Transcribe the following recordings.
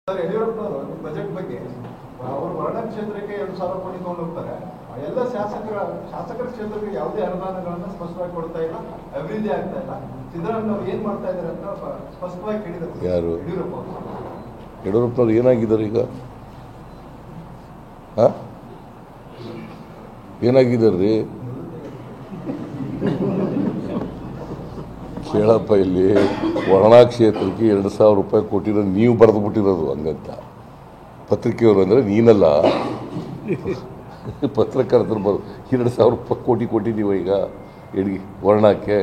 Sir ಯಡಿಯೂರಪ್ಪನವರು budget ಬಗ್ಗೆ ಅವರು ವರ್ಣ ಕ್ಷೇತ್ರಕ್ಕೆ 2,000 ಕೋಟಿ ತಗೊಂಡು ಹೋಗ್ತಾರೆ. ಎಲ್ಲ ಶಾಸಕರ ಕ್ಷೇತ್ರಕ್ಕೆ ಯಾವುದೇ ಅನುದಾನಗಳನ್ನು ಸ್ಪಷ್ಟವಾಗಿ ಕೊಡ್ತಾ ಇಲ್ಲ, ಅಭಿವೃದ್ಧಿ ಆಗ್ತಾ ಇಲ್ಲ. ಸಿದ್ದರಾಮಯ್ಯ ಏನ್ ಮಾಡ್ತಾ ಇದ್ದಾರೆ ಅಂತ ಸ್ಪಷ್ಟವಾಗಿ ಕೇಳಿದ್ರು. ಯಾರು ಯಡಿಯೂರಪ್ಪನವ್ರು ಏನಾಗಿದ್ದಾರೆ ಈಗ? ಏನಾಗಿದ್ದಾರ್ರಿ? ಕೇಳಪ್ಪ, ಇಲ್ಲಿ ವರ್ಣಾ ಕ್ಷೇತ್ರಕ್ಕೆ 2,000 ರೂಪಾಯಿ ಕೊಟ್ಟಿರೋದು ನೀವು ಬರೆದು ಬಿಟ್ಟಿರೋದು ಹಂಗಂತ. ಪತ್ರಿಕೆಯವರು ಅಂದರೆ ನೀನಲ್ಲ, ಪತ್ರಕರ್ತರು ಬರೋದು. 2,000 ರೂಪಾಯಿ ಕೋಟಿ ಕೊಟ್ಟಿದ್ದೀವ ಈಗ ವರ್ಣಕ್ಕೆ.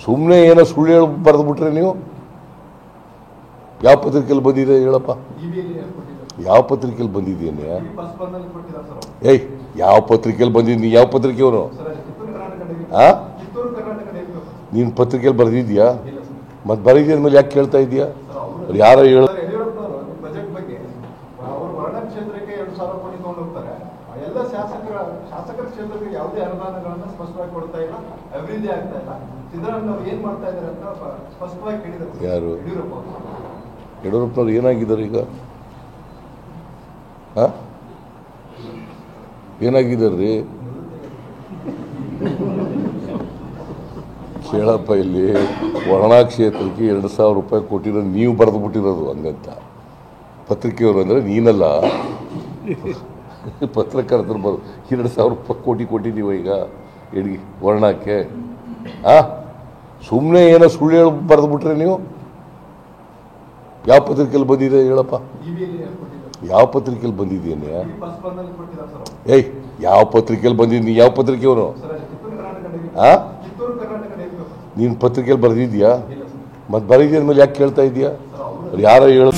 ಸುಮ್ಮನೆ ಏನೋ ಸುಳ್ಳು ಹೇಳಿ ಬರೆದು ಬಿಟ್ರೆ ನೀವು? ಯಾವ ಪತ್ರಿಕೆಯಲ್ಲಿ ಬಂದಿದೆ ಹೇಳಪ್ಪ? ಯಾವ ಪತ್ರಿಕೆಯಲ್ಲಿ ಬಂದಿದ್ದೇನೆ? ಯಾವ ಪತ್ರಿಕೆಯಲ್ಲಿ ಬಂದಿದ್ದೀನಿ? ಯಾವ ಪತ್ರಿಕೆಯವನು? ನೀನು ಪತ್ರಿಕೆಯಲ್ಲಿ ಬರೆದಿದ್ಯಾ? ಮತ್ತೆ ಬರೆದಿದ್ದ ಮೇಲೆ ಯಾಕೆ ಕೇಳ್ತಾ ಇದೀಯಾ? ಯಾರ ಹೇಳ? ಬಜೆಟ್ ಬಗ್ಗೆ ಅವರು ವರ್ಣ ಕ್ಷೇತ್ರಕ್ಕೆ 2,000 ಕೋಟಿ ತಗೊಂಡು ಹೋಗ್ತಾರೆ. ಎಲ್ಲ ಶಾಸಕರ ಕ್ಷೇತ್ರಕ್ಕೆ ಯಾವುದೇ ಅನುದಾನಗಳನ್ನು ಸ್ಪಷ್ಟವಾಗಿ ಕೊಡ್ತಾ ಇಲ್ಲ, ಅಭಿವೃದ್ಧಿ ಆಗ್ತಾ ಇಲ್ಲ. ಸಿದ್ದರಾಮಯ್ಯ ಏನ್ ಮಾಡ್ತಾ ಇದ್ದಾರೆ ಅಂತ ಸ್ಪಷ್ಟವಾಗಿ ಕೇಳಿದ್ರು. ಯಾರು ಯಡಿಯೂರಪ್ಪನವ್ರು ಏನಾಗಿದ್ದಾರೆ ಈಗ? ಏನಾಗಿದ್ದಾರ್ರಿ? ಕೇಳಪ್ಪ, ಇಲ್ಲಿ ವರ್ಣಾ ಕ್ಷೇತ್ರಕ್ಕೆ 2,000 ರೂಪಾಯಿ ಕೊಟ್ಟಿರೋದು ನೀವು ಬರೆದು ಬಿಟ್ಟಿರೋದು ಹಂಗಂತ. ಪತ್ರಿಕೆಯವರು ಅಂದರೆ ನೀನಲ್ಲ, ಪತ್ರಕರ್ತರು ಬರೋದು. 2,000 ರೂಪಾಯಿ ಕೋಟಿ ಕೊಟ್ಟಿದ್ದೀವ ಈಗ ವರ್ಣಕ್ಕೆ. ಸುಮ್ಮನೆ ಏನೋ ಸುಳ್ಳು ಹೇಳಿ ಬರೆದು ಬಿಟ್ರೆ ನೀವು? ಯಾವ ಪತ್ರಿಕೆಯಲ್ಲಿ ಬಂದಿದೆ ಹೇಳಪ್ಪ? ಯಾವ ಪತ್ರಿಕೆಯಲ್ಲಿ ಬಂದಿದ್ದೇನೆ? ಯಾವ ಪತ್ರಿಕೆಯಲ್ಲಿ ಬಂದಿದ್ದೀನಿ? ಯಾವ ಪತ್ರಿಕೆಯವನು? ನೀನು ಪತ್ರಿಕೆಯಲ್ಲಿ ಬರೆದಿದ್ಯಾ? ಮತ್ತೆ ಬರೆದಿದ್ದ ಮೇಲೆ ಯಾಕೆ ಕೇಳ್ತಾ ಇದೀಯಾ? ಯಾರೋ ಹೇಳ?